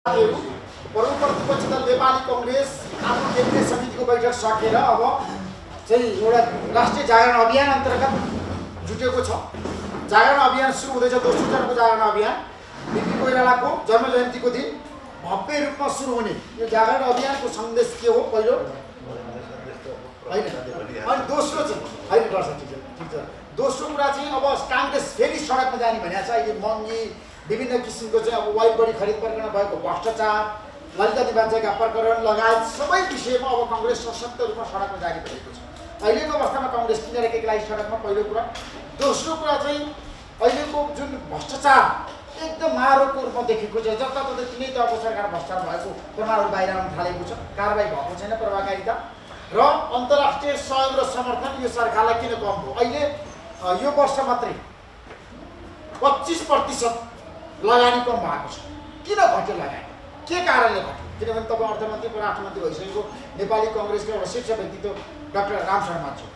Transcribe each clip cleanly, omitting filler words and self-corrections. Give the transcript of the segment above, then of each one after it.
प्रतिपक्ष दल नेपाली कांग्रेस आफ्नो केन्द्रीय समितिको बैठक सकेर अब चाहिँ एउटा राष्ट्रिय जागरण अभियान अन्तर्गत जुटेको छ। जागरण अभियान सुरु हुँदैछ। दोस्रो चरणको जागरण अभियान बिपी कोइरालाको जन्म जयन्तीको दिन भव्य रूपमा सुरु हुने यो जागरण अभियानको सन्देश के हो? पहिलो हैन, अनि दोस्रो चाहिँ हैन ठिक छ। दोस्रो कुरा चाहिँ अब कांग्रेस फेरि सडकमा जाने भनेको छ। अहिले महँगी विभिन्न किसिमको चाहिँ अब वाइड बडी खरिद प्रकरण भएको भ्रष्टाचार, ललिता निवासका प्रकरण लगायत सबै विषयमा अब कांग्रेस सशक्त रूपमा सडकमा जाने भएको छ। अहिलेको अवस्थामा कांग्रेस किन राखेको लागि सडकमा? पहिलो कुरा। दोस्रो कुरा चाहिँ अहिलेको जुन भ्रष्टाचार एकदम मारोको रूपमा देखेको छ। जताततै तिनै तहको सरकार भ्रष्टाचार भएको प्रमाणहरू बाहिर आउन थालेको छ। कारबाही भएको छैन, प्रभावकारिता र अन्तर्राष्ट्रिय सहयोग र समर्थन यो सरकारलाई किन कम हो? अहिले यो वर्ष मात्रै 25% लगानी कम भएको छ। किन घट्यो लगानी? के कारणले घट्यो? किनभने तपाईँ अर्थमन्त्री परराष्ट्रमन्त्री भइसकेको नेपाली कांग्रेसको एउटा शीर्ष व्यक्तित्व डाक्टर रामशरण मान्छे।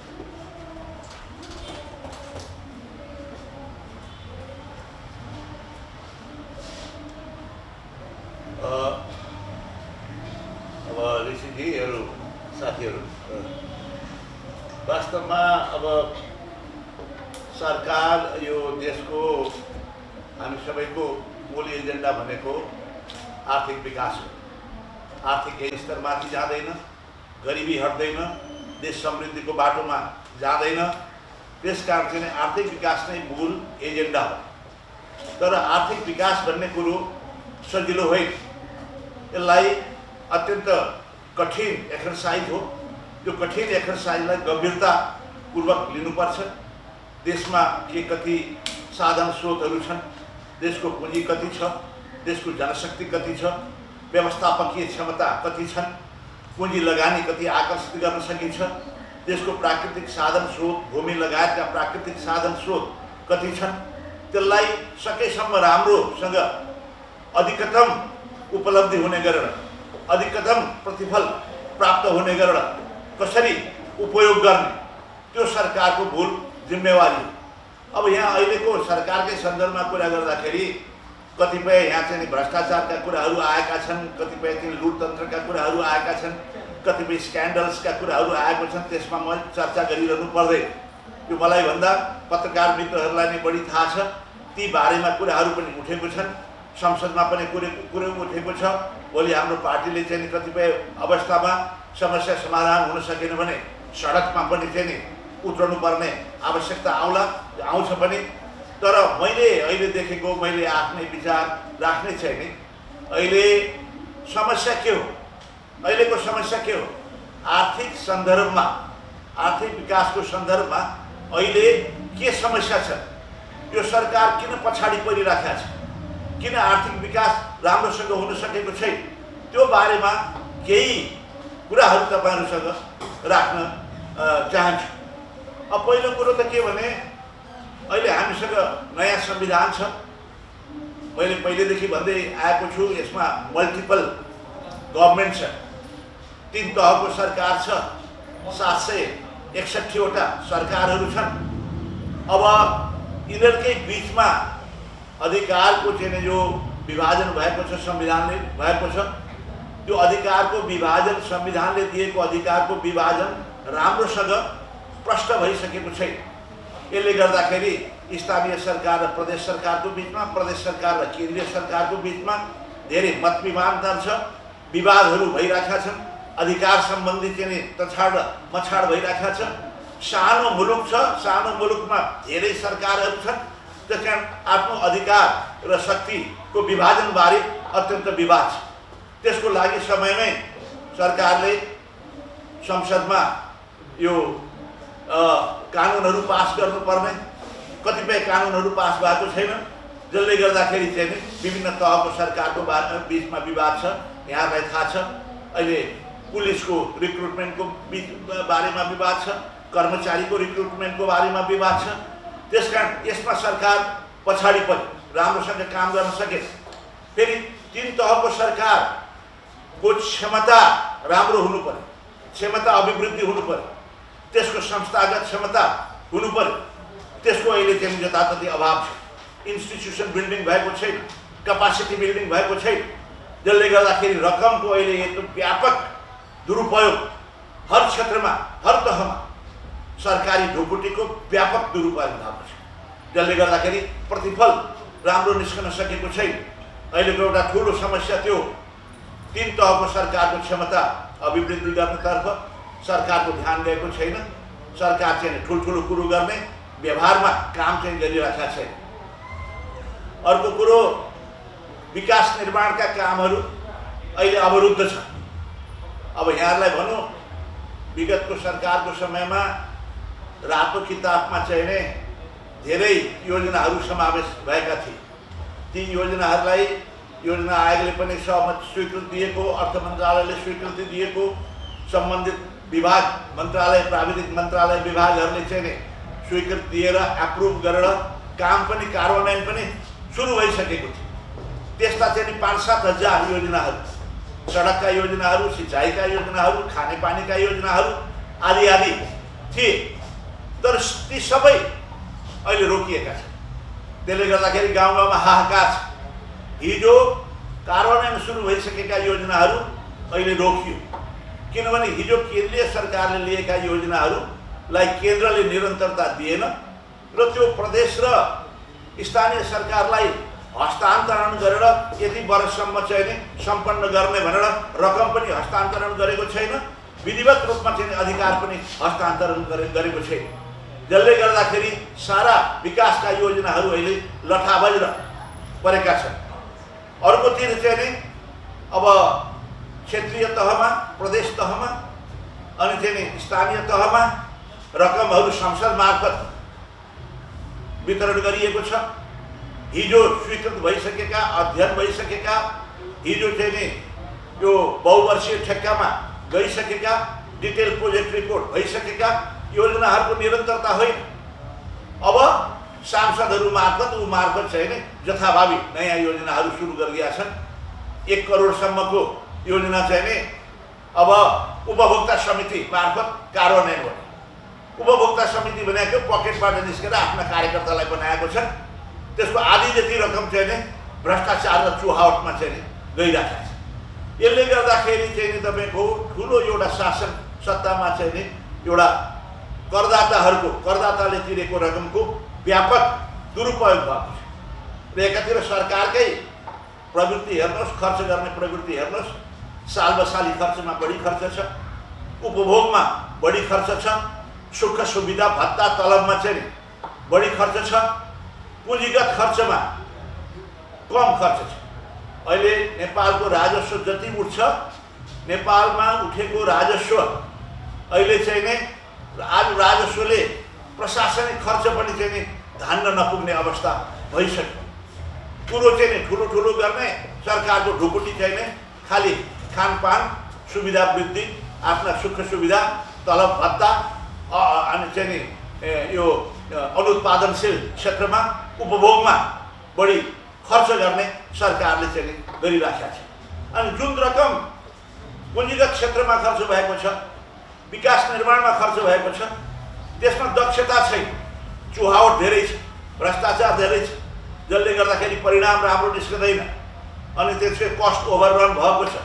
अब ऋषिजीहरू साथीहरू, वास्तवमा अब सरकार यो देशको हामी सबैको मूल एजेन्डा भनेको आर्थिक विकास हो। आर्थिक स्तरमाथि जाँदैन, गरिबी हट्दैन, देश समृद्धिको बाटोमा जाँदैन। त्यसकारण चाहिँ आर्थिक विकास नै मूल एजेन्डा हो। तर आर्थिक विकास भन्ने कुरो सजिलो होइन। यसलाई अत्यन्त कठिन एक्सरसाइज हो। यो कठिन एक्सरसाइजलाई गम्भीरतापूर्वक लिनुपर्छ। देशमा के कति साधन स्रोतहरू छन्, देशको पुँजी कति छ, देशको जनशक्ति कति छ, व्यवस्थापकीय क्षमता कति छन्, पुँजी लगानी कति आकर्षित गर्न सकिन्छ, देशको प्राकृतिक साधन स्रोत, भूमि लगायतका प्राकृतिक साधन स्रोत कति छन्, त्यसलाई सकेसम्म राम्रोसँग अधिकतम उपलब्धि हुने गरेर, अधिकतम प्रतिफल प्राप्त हुने गरेर कसरी उपयोग गर्ने, त्यो सरकारको मूल जिम्मेवारी हो। अब यहाँ अहिलेको सरकारकै सन्दर्भमा कुरा गर्दाखेरि कतिपय यहाँ चाहिँ भ्रष्टाचारका कुराहरू आएका छन्, कतिपय चाहिँ लुटतन्त्रका कुराहरू आएका छन्, कतिपय स्क्यान्डल्सका कुराहरू आएको छन्। त्यसमा म चर्चा गरिरहनु पर्दैन। यो मलाई भन्दा पत्रकार मित्रहरूलाई नै बढी थाहा छ। ती बारेमा कुराहरू पनि उठेको छन्, संसदमा पनि कुरो उठेको छ। भोलि हाम्रो पार्टीले चाहिँ कतिपय अवस्थामा समस्या समाधान हुन सकेन भने सडकमा पनि चाहिँ उत्रनु पर्ने आवश्यकता आउँछ पनि। तर मैले अहिले देखेको, मैले आफ्नै विचार राख्ने छैन। अहिले समस्या के हो? अहिलेको समस्या के हो? आर्थिक सन्दर्भमा, आर्थिक विकासको सन्दर्भमा अहिले के समस्या छ? यो सरकार किन पछाडि परिराखेको छ? किन आर्थिक विकास राम्रोसँग हुन सकेको छैन? त्यो बारेमा केही कुराहरू तपाईँहरूसँग राख्न चाहन्छु। अब पहिलो कुरो त के भने, अहिले हामीसँग नयाँ संविधान छ। मैले पहिलेदेखि भन्दै आएको छु, यसमा मल्टिपल गभर्मेन्ट छ, 3 तहको सरकार छ, 761वटा सरकारहरू छन्। अब यिनीहरूकै बिचमा अधिकारको चाहिँ जो विभाजन भएको छ, संविधानले भएको छ, त्यो अधिकारको विभाजन, संविधानले दिएको अधिकारको विभाजन राम्रोसँग प्रष्ट भइसकेको छैन। यसले गर्दाखेरि स्थानीय सरकार र प्रदेश सरकारको बिचमा, प्रदेश सरकार र केन्द्रीय सरकारको बिचमा धेरै मतविवाद छ, विवादहरू भइरहेका छन्। अधिकार सम्बन्धी चाहिँ तछाड मछाड भइरहेका छ। सानो मुलुक छ, सानो मुलुकमा धेरै सरकारहरू छन्। त्यसकारण आफ्नो अधिकार र शक्तिको विभाजनबारे अत्यन्त विवाद छ। त्यसको लागि समयमै सरकारले संसदमा यो कानुनहरू पास गर्नुपर्ने, कतिपय कानुनहरू पास भएको छैन, जसले गर्दाखेरि चाहिँ विभिन्न तहको सरकारको बिचमा विवाद छ। यहाँलाई थाहा छ, अहिले पुलिसको रिक्रुटमेन्टको बारेमा विवाद छ, कर्मचारीको रिक्रुटमेन्टको बारेमा विवाद छ। त्यसकारण यसमा सरकार पछाडि पऱ्यो, राम्रोसँग काम गर्न सके। फेरि 3 तहको सरकारको क्षमता राम्रो हुनु पर्यो, क्षमता अभिवृद्धि हुनु पर्यो, त्यसको संस्थागत क्षमता हुनु पर्यो। त्यसको अहिले चाहिँ जताततै अभाव छ। इन्स्टिट्युसन बिल्डिङ भएको छैन, क्यापासिटी बिल्डिङ भएको छैन। जसले गर्दाखेरि रकमको अहिले यस्तो व्यापक दुरुपयोग हर क्षेत्रमा हर तहमा सरकारी ढुकुटीको व्यापक दुरुपयोग भएको छ, जसले गर्दाखेरि प्रतिफल राम्रो निस्कन सकेको छैन। अहिलेको एउटा ठुलो समस्या त्यो 3 तहको सरकारको क्षमता अभिवृद्धि गर्नतर्फ सरकारको ध्यान गएको छैन। सरकार चाहिँ ठुल्ठुलो कुरो गर्ने व्यवहारमा काम चाहिँ गरिरहेका छैन। अर्को कुरो विकास निर्माणका कामहरू अहिले अवरुद्ध छ। अब यहाँलाई भनौँ विगतको सरकारको समयमा रातो किताबमा चाहिँ धेरै योजनाहरू समावेश भएका थिए। ती योजनाहरूलाई योजना आयोगले पनि सहमति स्वीकृति दिएको, अर्थ मन्त्रालयले स्वीकृति दिएको, सम्बन्धित विभाग मन्त्रालय प्राविधिक मन्त्रालय विभागहरूले चाहिँ स्वीकृति दिएर एप्रुभ गरेर काम पनि कार्यान्वयन पनि सुरु भइसकेको थियो। त्यस्ता चाहिँ 5-7 हजार योजनाहरू, सडकका योजनाहरू, सिँचाइका योजनाहरू, खानेपानीका योजनाहरू आदि आदि थिए, तर ती सबै अहिले रोकिएका छन्। त्यसले गर्दाखेरि गाउँ गाउँमा हाहाकार छ। हिजो कार्यान्वयन सुरु भइसकेका योजनाहरू अहिले रोकियो, किनभने हिजो केन्द्रीय सरकारले लिएका योजनाहरूलाई केन्द्रले निरन्तरता दिएन र त्यो प्रदेश र स्थानीय सरकारलाई हस्तान्तरण गरेर यति वर्षसम्म चाहिँ सम्पन्न गर्ने भनेर रकम पनि हस्तान्तरण गरेको छैन, विधिवत रूपमा चाहिँ अधिकार पनि हस्तान्तरण गरेको छैन, जसले गर्दाखेरि सारा विकासका योजनाहरू अहिले लठाबज्र परेका छन्। अर्कोतिर चाहिँ अब क्षेत्रीय तहमा, प्रदेश तहमा अनि चाहिँ स्थानीय तहमा रकमहरू संसद मार्फत वितरण गरिएको छ। हिजो स्वीकृत भइसकेका, अध्ययन भइसकेका, हिजो चाहिँ यो बहुवर्षीय ठेक्कामा गइसकेका, डिटेल प्रोजेक्ट रिपोर्ट भइसकेका योजनाहरूको निरन्तरता होइन। अब सांसदहरू मार्फत चाहिँ जथाभावी नयाँ योजनाहरू सुरु गरिएका छन्। 1 करोडसम्मको योजना चाहिँ अब उपभोक्ता समिति मार्फत कार्यान्वयन गर्ने। उपभोक्ता समिति भनेको पकेटबाट निस्केर आफ्ना कार्यकर्तालाई बनाएको छ। त्यसको आधी जति रकम चाहिँ भ्रष्टाचार र चुहावटमा चाहिँ गइरहेको छ। यसले गर्दाखेरि चाहिँ तपाईँको ठुलो एउटा शासन सत्तामा चाहिँ एउटा करदाताले तिरेको रकमको व्यापक दुरुपयोग भएको छ। र एकातिर सरकारकै प्रवृत्ति हेर्नुहोस्, खर्च गर्ने प्रवृत्ति हेर्नुहोस्, सालबसाली खर्चमा बढी खर्च छ, उपभोगमा बढी खर्च छ, सुख सुविधा भत्ता तलबमा चाहिँ बढी खर्च छ, पुँजीगत खर्चमा कम खर्च छ। अहिले नेपालको राजस्व जति उठ्छ, नेपालमा उठेको राजस्व अहिले चाहिँ आज राजस्वले प्रशासनिक खर्च पनि चाहिँ धान्न नपुग्ने अवस्था भइसक्यो। कुरो चाहिँ ठुलो गर्ने सरकारको ढुकुटी चाहिँ खालि खानपान, सुविधा वृद्धि, आफ्ना सुख सुविधा, तलब भत्ता अनि चाहिँ यो अनुत्पादनशील क्षेत्रमा उपभोगमा बढी खर्च गर्ने सरकारले चाहिँ गरिराखेको छ। अनि जुन रकम पुँजीगत क्षेत्रमा खर्च भएको छ, विकास निर्माणमा खर्च भएको छ, त्यसमा दक्षता छैन, चुहावट धेरै छ, भ्रष्टाचार धेरै छ, जसले गर्दाखेरि परिणाम राम्रो निस्कँदैन। अनि त्यसको कस्ट ओभररन भएको छ,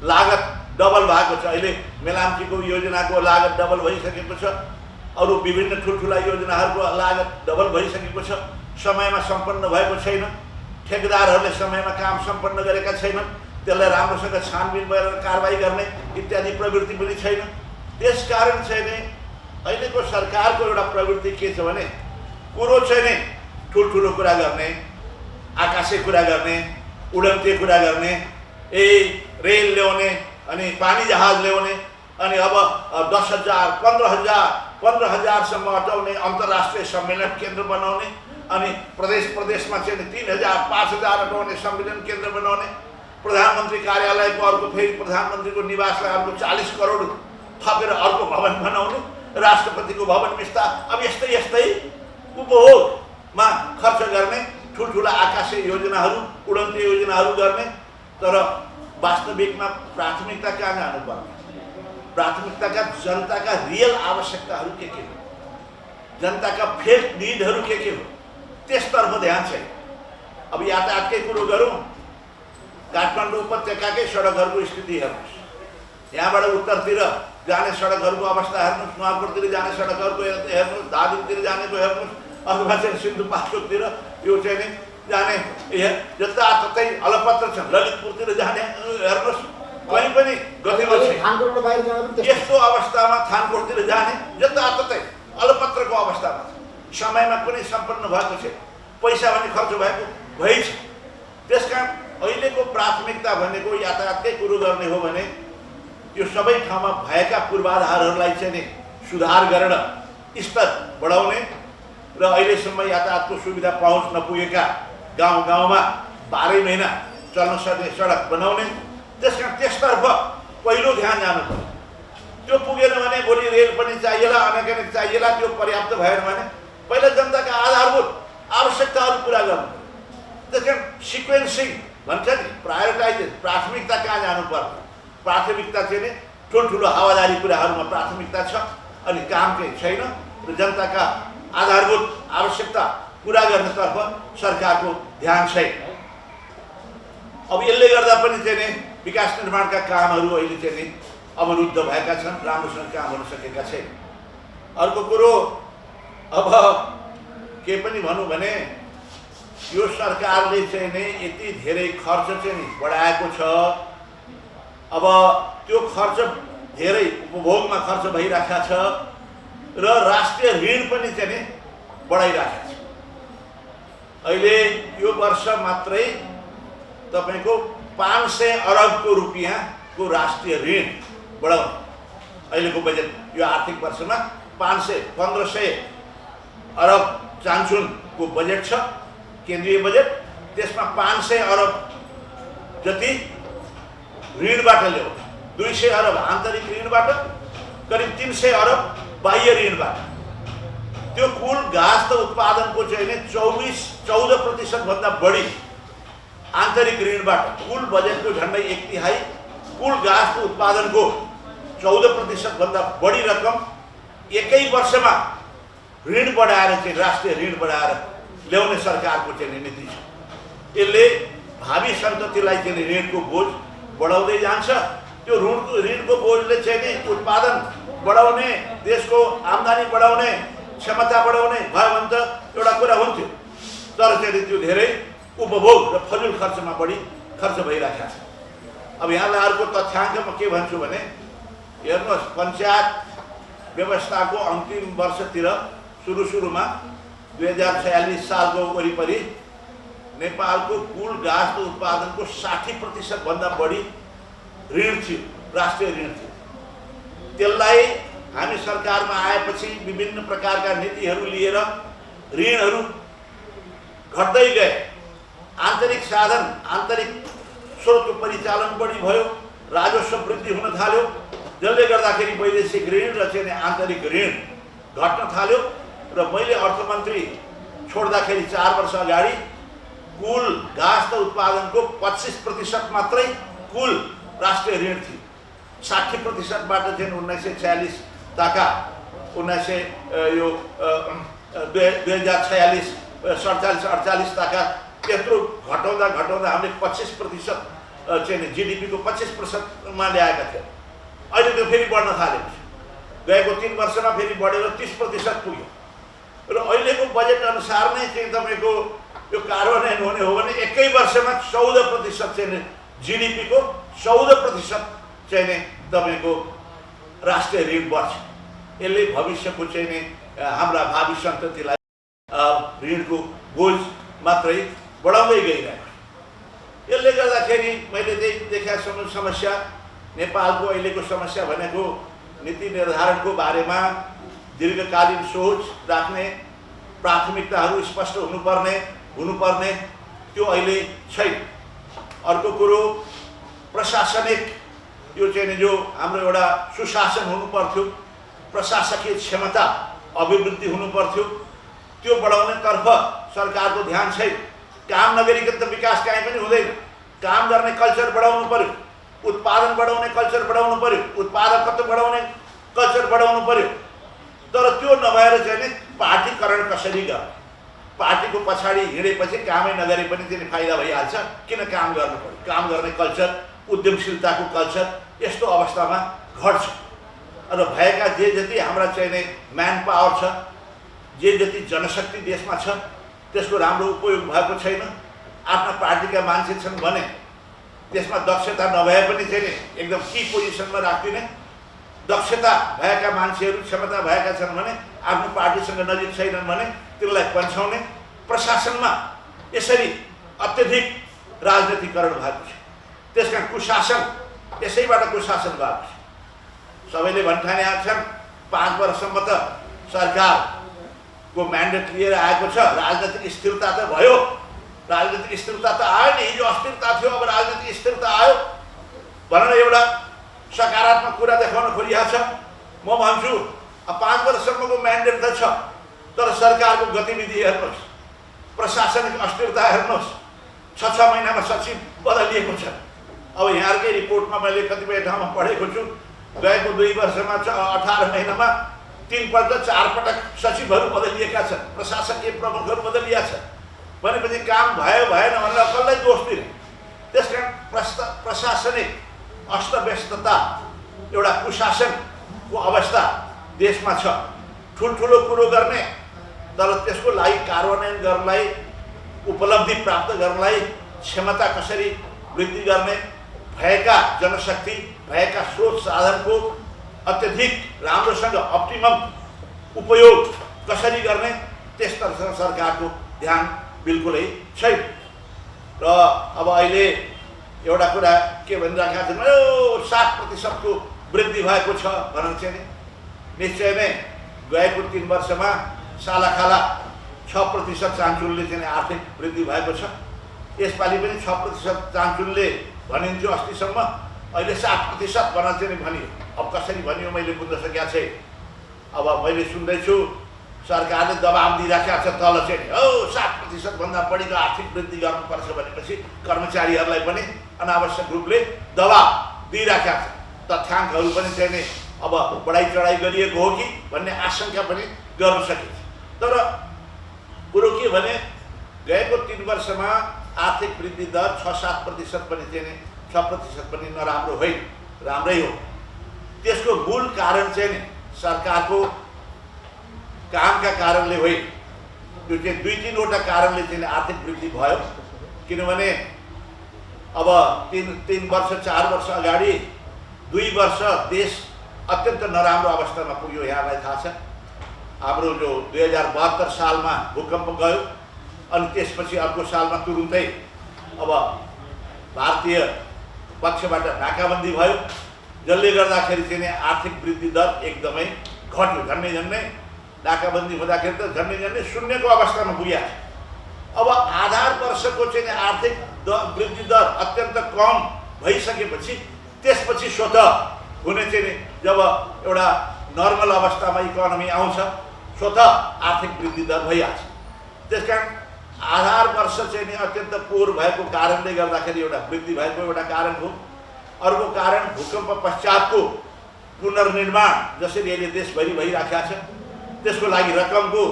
लागत डबल भएको छ। अहिले मेलाम्चीको योजनाको लागत डबल भइसकेको छ, अरू विभिन्न ठुल्ठुला योजनाहरूको लागत डबल भइसकेको छ, समयमा सम्पन्न भएको छैन, ठेकेदारहरूले समयमा काम सम्पन्न गरेका छैनन्, त्यसलाई राम्रोसँग छानबिन गरेर कारबाही गर्ने इत्यादि प्रवृत्ति पनि छैन। त्यसकारण चाहिँ अहिलेको सरकारको एउटा प्रवृत्ति के छ भने कुरो चाहिँ ठुल्ठुलो कुरा गर्ने, आकाशे कुरा गर्ने, उडन्ते कुरा गर्ने, रेल ल्याउने अनि पानी जहाज ल्याउने, अनि अब 10,000 15,000सम्म अटाउने अन्तर्राष्ट्रिय सम्मेलन केन्द्र बनाउने, अनि प्रदेशमा चाहिँ 3,000 5,000 अटाउने सम्मेलन केन्द्र बनाउने, प्रधानमन्त्री कार्यालयको अर्को फेरि प्रधानमन्त्रीको निवासलाई अर्को 40 करोड थपेर अर्को भवन बनाउनु, राष्ट्रपतिको भवन विस्तार। अब यस्तै उपभोगमा खर्च गर्ने, ठुल्ठुला आकाशे योजनाहरू, उडन्ते योजनाहरू गर्ने, तर वास्तविकमा प्राथमिकता कहाँ जानुपर्ने? प्राथमिकताका जनताका रियल आवश्यकताहरू के हो, जनताका फेक निडहरू के हो, त्यसतर्फ ध्यान छैन। अब यातायातकै कुरो गरौँ, काठमाडौँ उपत्यकाकै सडकहरूको स्थिति हेर्नुहोस्, यहाँबाट उत्तरतिर जाने सडकहरूको अवस्था हेर्नुहोस्, नुवाकोटतिर जाने सडकहरूको हेर्नुहोस्, धादिङतिर जानेको हेर्नुहोस्, अथवा चाहिँ सिन्धुपाल्चोकतिर यो चाहिँ नि जाने जताततै अलपत्र छ, ललितपुरतिर जाने हेर्नुहोस्, कहीँ पनि गतिलो छैन। थानकोटबाट बाहिर जाँदा पनि त्यस्तै। यस्तो अवस्थामा थानकोटतिर जाने जताततै अलपत्रको अवस्थामा छ, समयमा कुनै सम्पन्न भएको छैन, पैसा पनि खर्च भएको भएछ। त्यसकारण अहिलेको प्राथमिकता भनेको यातायातकै कुरो गर्ने हो भने यो सबै ठाउँमा भएका पूर्वाधारहरूलाई चाहिँ नि सुधार गरेर स्तर बढाउने र अहिलेसम्म यातायातको सुविधा पहुँच नपुगेका गाउँ गाउँमा 12 महिना चल्न सक्ने सडक बनाउने। त्यसकारण त्यसतर्फ पहिलो ध्यान जानु पर्यो। त्यो पुगेन भने भोलि रेल पनि चाहिएला, अनेक चाहिएला, त्यो पर्याप्त भएन भने पहिला जनताका आधारभूत आवश्यकताहरू पुरा गर्नु। त्यसकारण सिक्वेन्सिङ भन्छ नि, प्रायोरिटाइजेसन, प्राथमिकता कहाँ जानु पर्छ। प्राथमिकता चाहिँ नि ठुल्ठुलो हावादारी कुराहरूमा प्राथमिकता छ, अनि काम चाहिँ छैन र जनताका आधारभूत आवश्यकता पुरा गर्नेतर्फ सरकारको ध्यान छैन। अब यसले गर्दा पनि चाहिँ नि विकास निर्माणका कामहरू अहिले चाहिँ नि अवरुद्ध भएका छन्, राम्रोसँग काम हुन सकेका छैन। अर्को कुरो, अब के पनि भनौँ भने यो सरकारले चाहिँ नि यति धेरै खर्च चाहिँ नि बढाएको छ। अब त्यो खर्च धेरै उपभोगमा खर्च भइरहेको छ र राष्ट्रिय ऋण पनि चाहिँ नि बढाइरहेको छ। अहिले यो वर्ष मात्रै तपाईको 500 अरबको रुपियाँको राष्ट्रिय ऋण बढाउने अहिलेको बजेट, यो आर्थिक वर्षमा 1500 अरब चान्चुनको बजेट छ, केन्द्रीय बजेट। त्यसमा 500 अरब जति ऋणबाट ल्याउने, 200 अरब आन्तरिक ऋणबाट, करिब 300 अरब बाह्य ऋणबाट। त्यो कुल घाँस त उत्पादनको चाहिँ नि 14% भन्दा बढी आन्तरिक ऋणबाट, कुल बजेटको झन्डै 1/3 कुल घाँस उत्पादनको 14% भन्दा बढी रकम एकै वर्षमा ऋण बढाएर चाहिँ राष्ट्रिय ऋण बढाएर ल्याउने सरकारको चाहिँ नीति छ। यसले भावी सन्ततिलाई चाहिँ ऋणको बोझ बढाउँदै जान्छ। त्यो ऋणको बोझले चाहिँ नि उत्पादन बढाउने, देशको आम्दानी बढाउने, क्षमता बढाउने भयो भने त एउटा कुरा हुन्थ्यो, तर चाहिँ त्यो धेरै उपभोग र फजुल खर्चमा बढी खर्च भइरहेको छ। अब यहाँलाई अर्को तथ्याङ्क म के भन्छु भने हेर्नुहोस्, पञ्चायत व्यवस्थाको अन्तिम वर्षतिर सुरुमा 2046 सालको वरिपरि नेपालको कुल घाँस उत्पादनको 60% भन्दा बढी ऋण थियो, राष्ट्रिय ऋण थियो। त्यसलाई हामी सरकारमा आएपछि विभिन्न प्रकारका नीतिहरू लिएर ऋणहरू घट्दै गए, आन्तरिक साधन, आन्तरिक स्रोतको परिचालन बढी भयो, राजस्व वृद्धि हुन थाल्यो, जसले गर्दाखेरि वैदेशिक ऋण र चाहिँ आन्तरिक ऋण घट्न थाल्यो। र मैले अर्थमन्त्री छोड्दाखेरि 4 वर्ष अगाडि कुल घाँस उत्पादनको 25% मात्रै कुल राष्ट्रिय ऋण थियो। 60%बाट चाहिँ 1946 ताका 2046-48 ताका त्यत्रो घटाउँदा हामीले 25% चाहिँ जिडिपीको 25%मा ल्याएका थियौँ। अहिले त्यो फेरि बढ्न थालेको छ। गएको 3 वर्षमा फेरि बढेर 30% पुग्यो र अहिलेको बजेट अनुसार नै चाहिँ तपाईँको यो कार्यान्वयन हुने हो भने एकै वर्षमा 14% चाहिँ जिडिपीको 14% चाहिँ नै तपाईँको राष्ट्रिय ऋण बढ्छ। यसले भविष्यको चाहिँ नै हाम्रा भावी सन्ततिलाई ऋणको बोझ मात्रै बढाउँदै गइरहेको छ। यसले गर्दाखेरि मैले देखेको समस्या, नेपालको अहिलेको समस्या भनेको नीति निर्धारणको बारेमा दीर्घकालीन सोच राख्ने, प्राथमिकताहरू स्पष्ट हुनुपर्ने त्यो अहिले छैन। अर्को कुरो, प्रशासनिक यो चाहिँ जो हाम्रो एउटा सुशासन हुनुपर्थ्यो, प्रशासकीय क्षमता अभिवृद्धि हुनुपर्थ्यो, त्यो बढाउनेतर्फ सरकारको ध्यान छैन। काम नगरिकन त विकास कहीँ पनि हुँदैन। काम गर्ने कल्चर बढाउनु पर्यो, उत्पादन बढाउने कल्चर बढाउनु पर्यो, उत्पादकत्व बढाउने कल्चर बढाउनु पर्यो। तर त्यो नभएर चाहिँ नि पार्टीकरण कसरी गर्ने, पार्टीको पछाडि हिँडेपछि कामै नगरे पनि चाहिँ फाइदा भइहाल्छ, किन काम गर्नु पर्यो? काम गर्ने कल्चर, उद्यमशीलताको कल्चर यस्तो अवस्थामा घट्छ। र भएका जे जति हाम्रा चाहिँ म्यान पावर छ, जे जति जनशक्ति देशमा छ, त्यसको राम्रो उपयोग भएको छैन। आफ्ना पार्टीका मान्छे छन् भने त्यसमा दक्षता नभए पनि चाहिँ एकदम की पोजिसनमा राखिदिने, दक्षता भएका मान्छेहरू, क्षमता भएका छन् भने आफ्नो पार्टीसँग नजिक छैनन् भने तिनलाई पन्छाउने। प्रशासनमा यसरी अत्यधिक राजनीतिकरण भएको छ, त्यसका कुशासन, यसैबाट कुशासन भएको छ। सबैले भन्ठाने छन् 5 वर्षसम्म त सरकारको म्यान्डेट लिएर आएको छ, राजनीतिक स्थिरता त भयो, राजनीतिक स्थिरता त आयो नि। हिजो अस्थिरता थियो, अब राजनीतिक स्थिरता आयो भनेर एउटा सकारात्मक कुरा देखाउन खोजिएको छ। म भन्छु 5 वर्षसम्मको म्यान्डेट त छ, तर सरकारको गतिविधि हेर्नुहोस्, प्रशासनिक अस्थिरता हेर्नुहोस्। 6 महिनामा सचिव बदलिएको छ। अब यहाँकै रिपोर्टमा मैले कतिपय ठाउँमा पढेको छु, गएको 2 वर्षमा 18 महिनामा 3 पल्ट 4 पटक सचिवहरू बदलिएका छन्, प्रशासकीय प्रमुखहरू बदलिएका छन्। भनेपछि काम भयो भएन भनेर कसलाई दोष दिने? त्यसकारण प्रशासनिक अस्तव्यस्तता, एउटा कुशासनको अवस्था देशमा छ। ठुल्ठुलो कुरो गर्ने, तर त्यसको लागि कार्यान्वयन गर्नलाई, उपलब्धि प्राप्त गर्नलाई, क्षमता कसरी वृद्धि गर्ने, भएका जनशक्ति, भएका स्रोत साधनको अत्यधिक राम्रोसँग अप्टिमम उपयोग कसरी गर्ने, त्यसतर्फ सरकारको ध्यान बिल्कुलै छैन। र अब अहिले एउटा कुरा के भनिराखेका छन्, 7% को वृद्धि भएको छ भनेर चाहिँ निश्चय नै गएको 3 वर्षमा सालाखाला 6% चान्चुलले चाहिँ आर्थिक वृद्धि भएको छ। यसपालि पनि 6% चान्चुलले भनिन्थ्यो अस्तिसम्म, अहिले 7% भनेर चाहिँ भनियो। अब कसरी भनियो मैले बुझ्न सकेका छैन। अब मैले सुन्दैछु सरकारले दबाब दिइराखेका छ तल चाहिँ 7% भन्दा बढीको आर्थिक वृद्धि गर्नुपर्छ भनेपछि कर्मचारीहरूलाई पनि अनावश्यक रूपले दबाब दिइराखेका छ। तथ्याङ्कहरू पनि चाहिँ अब बढाइ चढाइ गरिएको हो कि भन्ने आशंका पनि गर्न सकिन्छ। तर कुरो के भने गएको 3 वर्षमा आर्थिक वृद्धि दर 6-7% पनि चाहिँ 6% पनि नराम्रो होइन, राम्रै हो। त्यसको मूल कारण चाहिँ सरकारको कामका कारणले होइन। त्यो चाहिँ 2-3 वटा कारणले चाहिँ आर्थिक वृद्धि भयो। किनभने अब 3 वर्ष 4 वर्ष अगाडि 2 वर्ष देश अत्यन्त नराम्रो अवस्थामा पुग्यो। यहाँलाई थाहा छ, हाम्रो जो 2072 सालमा भूकम्प गयो, अनि त्यसपछि अर्को सालमा तुरुन्तै अब भारतीय पक्षबाट नाकाबन्दी भयो, जसले गर्दाखेरि चाहिँ आर्थिक वृद्धि दर एकदमै घट्यो। झन्डै नाकाबन्दी हुँदाखेरि त झन्डै 0को अवस्थामा पुग्यो। अब आधार वर्षको चाहिँ आर्थिक वृद्धि दर अत्यन्त कम भइसकेपछि त्यसपछि स्वतः हुने चाहिँ जब एउटा नर्मल अवस्थामा इकोनोमी आउँछ, स्वतः आर्थिक वृद्धि दर भइहाल्छ। त्यसकारण आधार वर्ष चाहिँ अत्यन्त पोहोर भएको कारणले गर्दाखेरि एउटा वृद्धि भएको एउटा कारण हो। अर्को कारण भूकम्प पश्चातको पुनर्निर्माण जसरी अहिले देशभरि भइराखेको छ, त्यसको लागि रकमको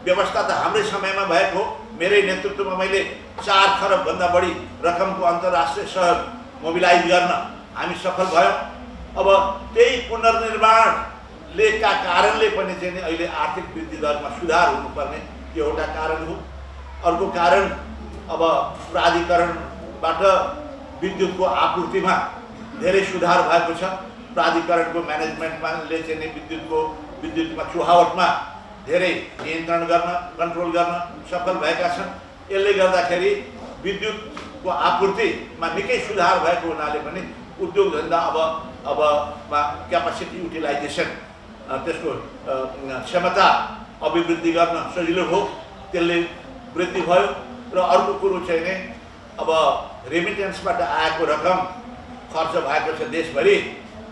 व्यवस्था त हाम्रै समयमा भएको हो। मेरै नेतृत्वमा मैले 4 खरबभन्दा बढी रकमको अन्तर्राष्ट्रिय सहयोग मोबिलाइज गर्न हामी सफल भयौँ। अब त्यही पुनर्निर्माणले का कारणले पनि चाहिँ अहिले आर्थिक वृद्धि दरमा सुधार हुनुपर्ने यो एउटा कारण हो। अर्को कारण अब प्राधिकरणबाट विद्युतको आपूर्तिमा धेरै सुधार भएको छ। प्राधिकरणको म्यानेजमेन्टमा चाहिँ विद्युतमा चुहावटमा धेरै नियन्त्रण गर्न, कन्ट्रोल गर्न सफल भएका छन्। यसले गर्दाखेरि विद्युतको आपूर्तिमा निकै सुधार भएको हुनाले पनि उद्योग धन्दा अबमा क्यापासिटी युटिलाइजेसन, त्यसको क्षमता अभिवृद्धि गर्न सजिलो हो, त्यसले वृद्धि भयो। र अर्को कुरो चाहिँ नै अब रेमिटेन्सबाट आएको रकम खर्च भएको छ देशभरि,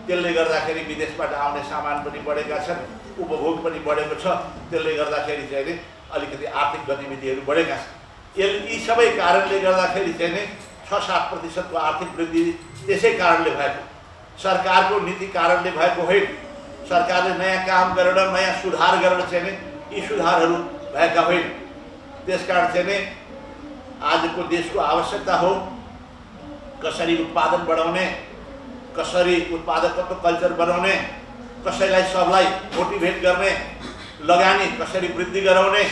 त्यसले गर्दाखेरि विदेशबाट आउने सामान पनि बढेका छन्, उपभोग पनि बढेको छ। त्यसले गर्दाखेरि चाहिँ नि अलिकति आर्थिक गतिविधिहरू बढेका छन्। यी सबै कारणले गर्दाखेरि चाहिँ नि 6-7% को आर्थिक वृद्धि त्यसै कारणले भएको, सरकारको नीति कारणले भएको होइन। सरकारले नयाँ काम गरेर, नयाँ सुधार गरेर चाहिँ नि यी सुधारहरू भएका होइन। त्यसकारण चाहिँ नै आजको देशको आवश्यकता हो कसरी उत्पादन बढाउने, कसरी उत्पादकत्व कल्चर बनाउने, कसैलाई सबलाई मोटिभेट गर्ने, लगानी कसरी वृद्धि गराउने।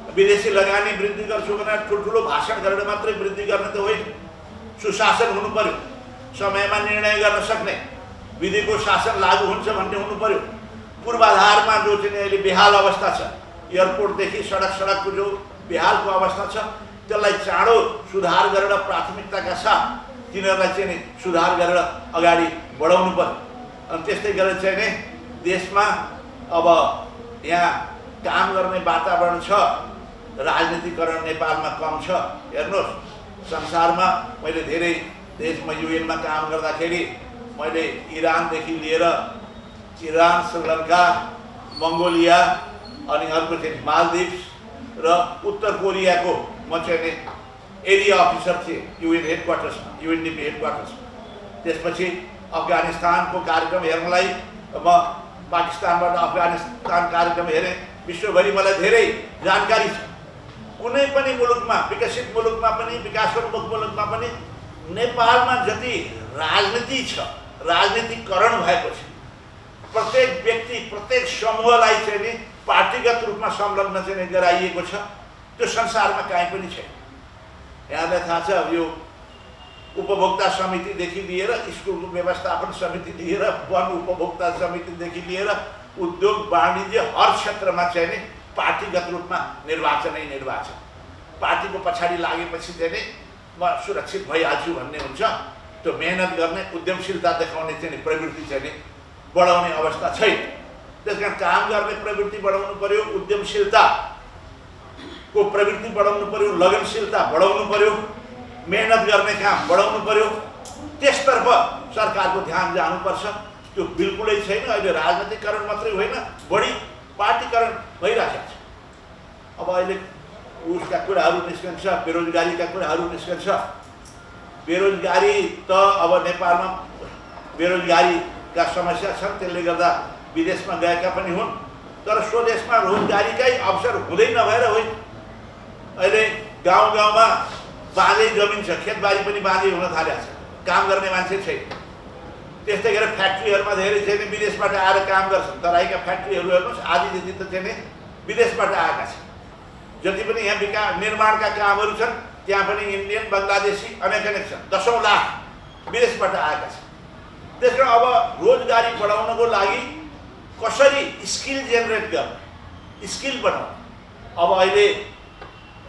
विदेशी लगानी वृद्धि गर्छु भनेर ठुल्ठुलो भाषण गरेर मात्रै वृद्धि गर्ने त होइन। सुशासन हुनु पर्यो, समयमा निर्णय गर्न सक्ने, विधिको शासन लागू हुन्छ भन्ने हुनु पर्यो। पूर्वाधारमा जो चाहिँ अहिले बेहाल अवस्था छ, एयरपोर्टदेखि सडकको जो बेहालको अवस्था छ, त्यसलाई चाँडो सुधार गरेर प्राथमिकताका साथ तिनीहरूलाई चाहिँ सुधार गरेर अगाडि बढाउनु पर्यो। अनि त्यस्तै गरेर चाहिँ नै देशमा अब यहाँ काम गर्ने वातावरण छ, राजनीतिकरण नेपालमा कम छ। हेर्नुहोस्, संसारमा मैले धेरै देशमा युएनमा काम गर्दाखेरि मैले इरानदेखि लिएर इरान, श्रीलङ्का, मङ्गोलिया अनि अर्को चाहिँ मालदिप्स र उत्तर कोरियाको म चाहिँ नि एरिया अफिसर थिएँ युएन हेडक्वार्टर्समा, युएनडिपी हेडक्वार्टर्समा। त्यसपछि अफगानिस्तानको कार्यक्रम हेर्नलाई म पाकिस्तानबाट अफगानिस्तान कार्यक्रम हेरेँ। विश्वभरि मलाई धेरै जानकारी छ। कुनै पनि मुलुकमा, विकसित मुलुकमा पनि, विकासोन्मुख मुलुकमा पनि नेपालमा जति राजनीति छ, राजनीतिकरण भएको छ, प्रत्येक व्यक्ति, प्रत्येक समूहलाई चाहिँ नि पार्टीगत रूपमा संलग्न चाहिँ गराइएको छ, त्यो संसारमा कहीँ पनि छैन। यहाँलाई थाहा छ, अब यो उपभोक्ता समितिदेखि लिएर स्कुलको व्यवस्थापन समिति लिएर वन उपभोक्ता समितिदेखि लिएर उद्योग वाणिज्य हर क्षेत्रमा चाहिँ नि पार्टीगत रूपमा निर्वाचनै निर्वाचन। पार्टीको पछाडि लागेपछि चाहिँ नि म सुरक्षित भइहाल्छु भन्ने हुन्छ। त्यो मेहनत गर्ने, उद्यमशीलता देखाउने चाहिँ नि प्रवृत्ति चाहिँ नि बढाउने अवस्था छैन। त्यसकारण काम गर्ने प्रवृत्ति बढाउनु पर्यो, उद्यमशीलताको प्रवृत्ति बढाउनु पर्यो, लगनशीलता बढाउनु पर्यो, मेहनत गर्ने काम बढाउनु पर्यो। त्यसतर्फ सरकारको ध्यान जानुपर्छ। त्यो बिल्कुलै छैन। अहिले राजनीतिकरण मात्रै होइन, बढी पार्टीकरण भइरहेको छ। अब अहिले उसका कुराहरू निस्कन्छ, बेरोजगारीका कुराहरू निस्कन्छ। बेरोजगारी त अब नेपालमा बेरोजगारीका समस्या छन्, त्यसले गर्दा विदेशमा गएका पनि हुन्। तर स्वदेशमा रोजगारीकै अवसर हुँदै नभएर होइन। अहिले गाउँ गाउँमा बाँझै जमिन छ, खेतबारी पनि बाँझै हुन थालेको छ, काम गर्ने मान्छे छैन। त्यस्तै गरेर फ्याक्ट्रीहरूमा धेरै चाहिँ विदेशबाट आएर काम गर्छन्। तराईका फ्याक्ट्रीहरू हेर्नुहोस्, आधी जति त चाहिँ विदेशबाट आएका छन्। जति पनि यहाँ निर्माणका कामहरू छन्, त्यहाँ पनि इन्डियन, बङ्गलादेशी अनेक छन्। 10औं लाख विदेशबाट आएका छन्। त्यसकारण अब रोजगारी बढाउनको लागि कसरी स्किल जेनरेट गर्ने, स्किल बनाउने। अब अहिले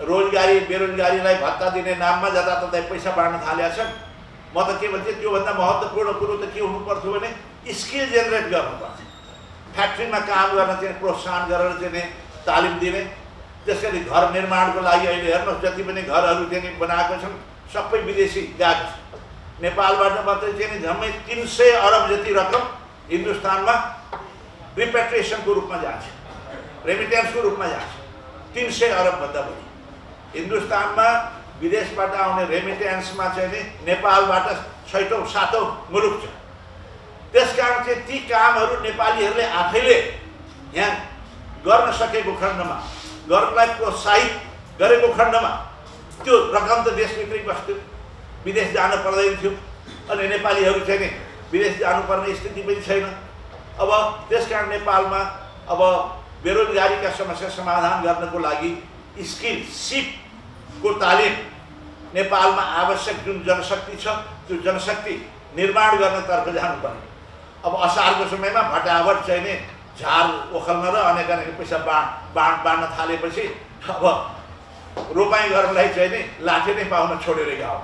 रोजगारी बेरोजगारीलाई भत्ता दिने नाममा जताततै पैसा बाँड्न थालेका छन्। म त के भन्छ, त्योभन्दा महत्त्वपूर्ण कुरो त के हुनुपर्छ भने स्किल जेनरेट गर्नुपर्छ। फ्याक्ट्रीमा काम गर्न चाहिँ प्रोत्साहन गरेर चाहिँ तालिम दिने। त्यसरी घर निर्माणको लागि अहिले हेर्नुहोस्, जति पनि घरहरू चाहिँ बनाएको छन् सबै विदेशी गएको छ। नेपालबाट मात्रै चाहिँ झम्मै 300 अरब जति रकम हिन्दुस्तानमा रिपेट्रिएसनको रूपमा जान्छ, रेमिटेन्सको रूपमा जान्छ। 300 अरबभन्दा बढी हिन्दुस्तानमा विदेशबाट आउने रेमिटेन्समा चाहिँ नि नेपालबाट 6औं 7औं मुलुक छ। त्यसकारण चाहिँ ती कामहरू नेपालीहरूले आफैले यहाँ गर्न सकेको खण्डमा, गर्नलाई प्रोत्साहित गरेको खण्डमा त्यो रकम त देशभित्रै बस्थ्यो, विदेश जान पर्दैन थियो। अनि नेपालीहरू चाहिँ नि विदेश जानुपर्ने स्थिति पनि छैन। अब त्यसकारण नेपालमा अब बेरोजगारीका समस्या समाधान गर्नको लागि स्किल सिपको तालिम नेपालमा आवश्यक जुन जनशक्ति छ, त्यो जनशक्ति निर्माण गर्नतर्फ जानुपर्ने। अब असारको समयमा भटाभट चाहिँ नि झार ओखल्न र अनेक पैसा बाँड्न थालेपछि अब रोपाइँ गर्नलाई चाहिँ नि लाठे नै पाउन छोडेर गयो।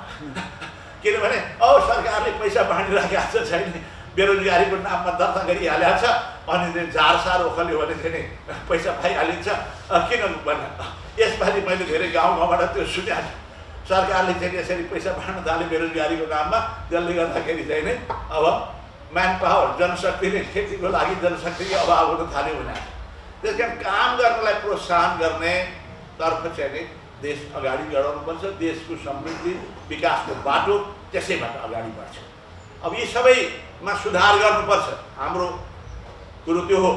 किनभने सरकारले पैसा बाँडिराखेको छ छैन, बेरोजगारीको नाममा दर्ता गरिहालेको छ, अनि झारसार ओखल्यो भने चाहिँ नि पैसा पाइहालिन्छ। किन भन्नु, यसपालि मैले धेरै गाउँबाट त्यो सुनेको छु। सरकारले चाहिँ यसरी पैसा बाँड्न थाले बेरोजगारीको नाममा, जसले गर्दाखेरि चाहिँ नि अब म्यान पावर, जनशक्ति नै, खेतीको लागि जनशक्तिको अभाव हुन थाल्यो भने। त्यसकारण काम गर्नलाई प्रोत्साहन गर्ने तर्फ चाहिँ नि देश अगाडि बढाउनुपर्छ। देशको समृद्धि विकासको बाटो त्यसैबाट अगाडि बढ्छ। अब यी सबैमा सुधार गर्नुपर्छ। हाम्रो कुरो त्यो हो,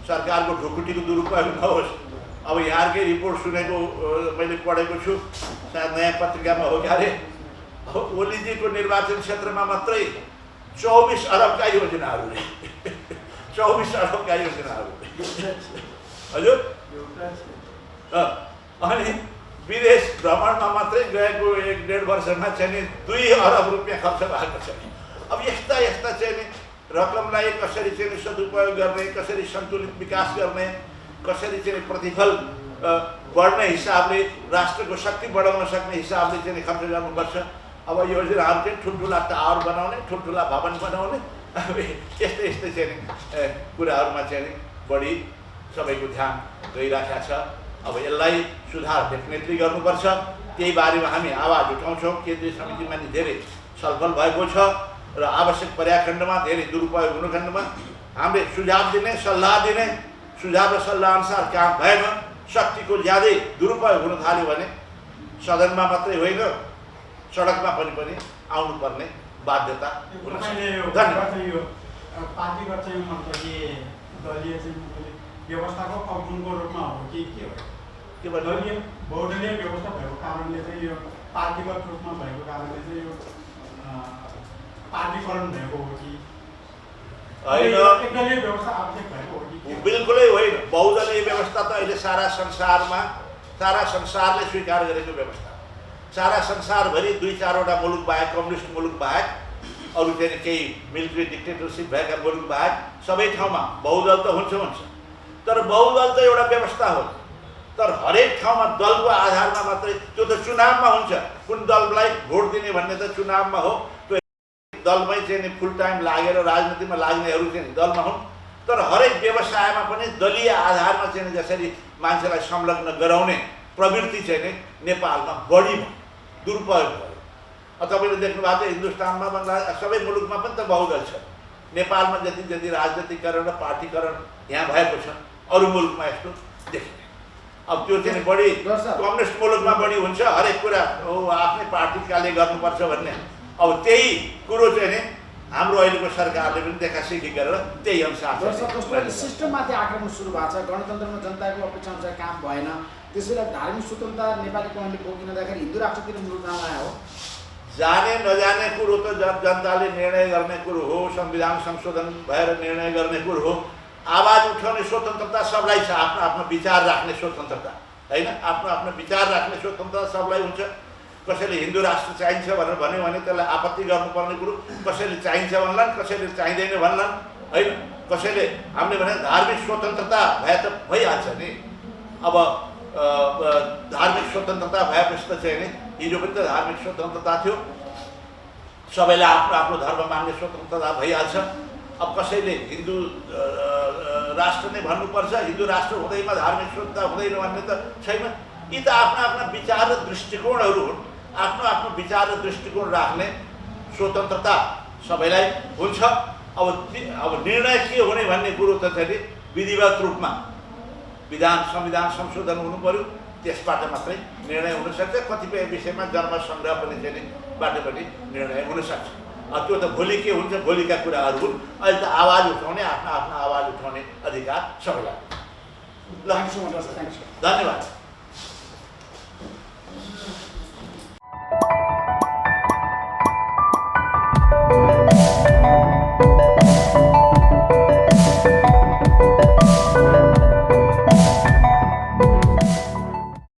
सरकारको ढुकुटीको दुरुपयोग नहोस्, अब यहाँकै रिपोर्ट सुनेको मैले पढेको छु, सायद नयाँ पत्रिकामा हो क्या अरे, ओलीजीको निर्वाचन क्षेत्रमा मात्रै 24 अरबका योजनाहरू 24 अरबका योजनाहरू हजुर। अनि विदेश भ्रमणमा मात्रै गएको 1.5 वर्षमा चाहिँ नि 2 अरब रुपियाँ खर्च भएको छ। अब यस्ता यस्ता चाहिँ नि रकमलाई कसरी चाहिँ सदुपयोग गर्ने, कसरी सन्तुलित विकास गर्ने, कसरी चाहिँ प्रतिफल बढ्ने हिसाबले राष्ट्रको शक्ति बढाउन सक्ने हिसाबले चाहिँ खर्च गर्नुपर्छ। अब योजनाहरू चाहिँ ठुल्ठुला टावर बनाउने, ठुल्ठुला भवन बनाउने, अब यस्तै यस्तै चाहिँ कुराहरूमा चाहिँ बढी सबैको ध्यान गइरहेको छ। अब यसलाई सुधार डेफिनेटली गर्नुपर्छ। त्यही बारेमा हामी आवाज उठाउँछौँ। केन्द्रीय समितिमा नि धेरै छलफल भएको छ र आवश्यक पर्याखण्डमा धेरै दुरुपयोग हुने खण्डमा हामीले सुझाव दिने, सल्लाह दिने, सुझाव र सल्लाह अनुसार काम भएन, शक्तिको ज्यादै दुरुपयोग हुन थाल्यो भने सदनमा मात्रै होइन सडकमा पनि आउनुपर्ने बाध्यता हुन सक्छ। धन्यवाद। पार्टीको चाहिँ मतलब कि दलीय चाहिँ व्यवस्थाको अवगुणको रूपमा हो कि के हो? के भन्नु? दलीय बहुदलीय व्यवस्था भएको कारणले चाहिँ यो पार्टीगत रूपमा भएको कारणले चाहिँ यो पार्टीकरण भएको हो कि होइन, एकदलीय व्यवस्था आवश्यक भएको हो कि? बिल्कुलै होइन। बहुदलीय व्यवस्था त अहिले सारा संसारले स्वीकार गरेको व्यवस्था। सारा संसारभरि 2-4वटा मुलुक बाहेक, कम्युनिस्ट मुलुक बाहेक, अरू चाहिँ केही मिलिट्री डिक्टेटरसिप भएका मुलुक बाहेक सबै ठाउँमा बहुदल त हुन्छ। तर बहुदल त एउटा व्यवस्था हो। तर हरेक ठाउँमा दलको आधारमा मात्रै, त्यो त चुनावमा हुन्छ। कुन दललाई भोट दिने भन्ने त चुनावमा हो। त्यो दलमै चाहिँ फुल टाइम लागेर राजनीतिमा लाग्नेहरू चाहिँ दलमा हुन्। तर हरेक व्यवसायमा पनि दलीय आधारमा चाहिँ जसरी मान्छेलाई संलग्न गराउने प्रवृत्ति चाहिँ नेपालमा बढी भयो, दुरुपयोग भयो। तपाईँले देख्नु भएको छ हिन्दुस्तानमा, बङ्गलादेश सबै मुलुकमा पनि त बहुदल छ। नेपालमा जति राजनीतिकरण र पार्टीकरण यहाँ भएको छ, अरू मुलुकमा यस्तो देखिँदैन। अब त्यो चाहिँ बढी कम्युनिस्ट मुलुकमा बढी हुन्छ। हरेक कुरा आफ्नै पार्टीकाले गर्नुपर्छ भन्ने। अब त्यही कुरो चाहिँ नि हाम्रो अहिलेको सरकारले पनि देखासेखी गरेर त्यही अनुसार सिस्टममाथि आक्रमण सुरु भएको छ। गणतन्त्रमा जनताको अपेक्षा अनुसार काम भएन। त्यसैले धार्मिक स्वतन्त्रता नेपाली कमान्डले बोकिँदाखेरि हिन्दू राष्ट्रतिर मुलुक नाम आयो। जाने नजाने कुरो त जनताले निर्णय गर्ने कुरो हो। संविधान संशोधन भएर निर्णय गर्ने कुरो हो। आवाज उठाउने स्वतन्त्रता सबलाई छ। आफ्नो आफ्नो विचार राख्ने स्वतन्त्रता होइन, आफ्नो आफ्नो विचार राख्ने स्वतन्त्रता सबलाई हुन्छ। कसैले हिन्दू राष्ट्र चाहिन्छ भनेर भन्यो भने त्यसलाई आपत्ति गर्नुपर्ने कुरो, कसैले चाहिन्छ भन्लान्, कसैले चाहिँदैन भन्लान् होइन। कसैले हामीले भने धार्मिक स्वतन्त्रता भए त भइहाल्छ नि। अब धार्मिक स्वतन्त्रता भएपछि त चाहिँ नि हिजो पनि त धार्मिक स्वतन्त्रता थियो। सबैलाई आफ्नो आफ्नो धर्म मान्ने स्वतन्त्रता भइहाल्छ। अब कसैले हिन्दू राष्ट्र नै भन्नुपर्छ, हिन्दू राष्ट्र हुँदैमा धार्मिक स्वतन्त्रता हुँदैन भन्ने त छैन। यी त आफ्ना आफ्ना विचार र दृष्टिकोणहरू हुन्। आफ्नो आफ्नो विचार र दृष्टिकोण राख्ने स्वतन्त्रता सबैलाई हुन्छ। अब निर्णय के हुने भन्ने कुरो त चाहिँ विधिवत रूपमा संविधान संशोधन हुनु पर्यो। त्यसबाट मात्रै निर्णय हुनसक्छ। कतिपय विषयमा जन्म सङ्ग्रह पनि चाहिँ बाट पनि निर्णय हुनसक्छ। त्यो त भोलि के हुन्छ भोलिका कुराहरू हुन्। अहिले त आवाज उठाउने, आफ्नो आफ्नो आवाज उठाउने अधिकार सबैलाई। ल, धन्यवाद।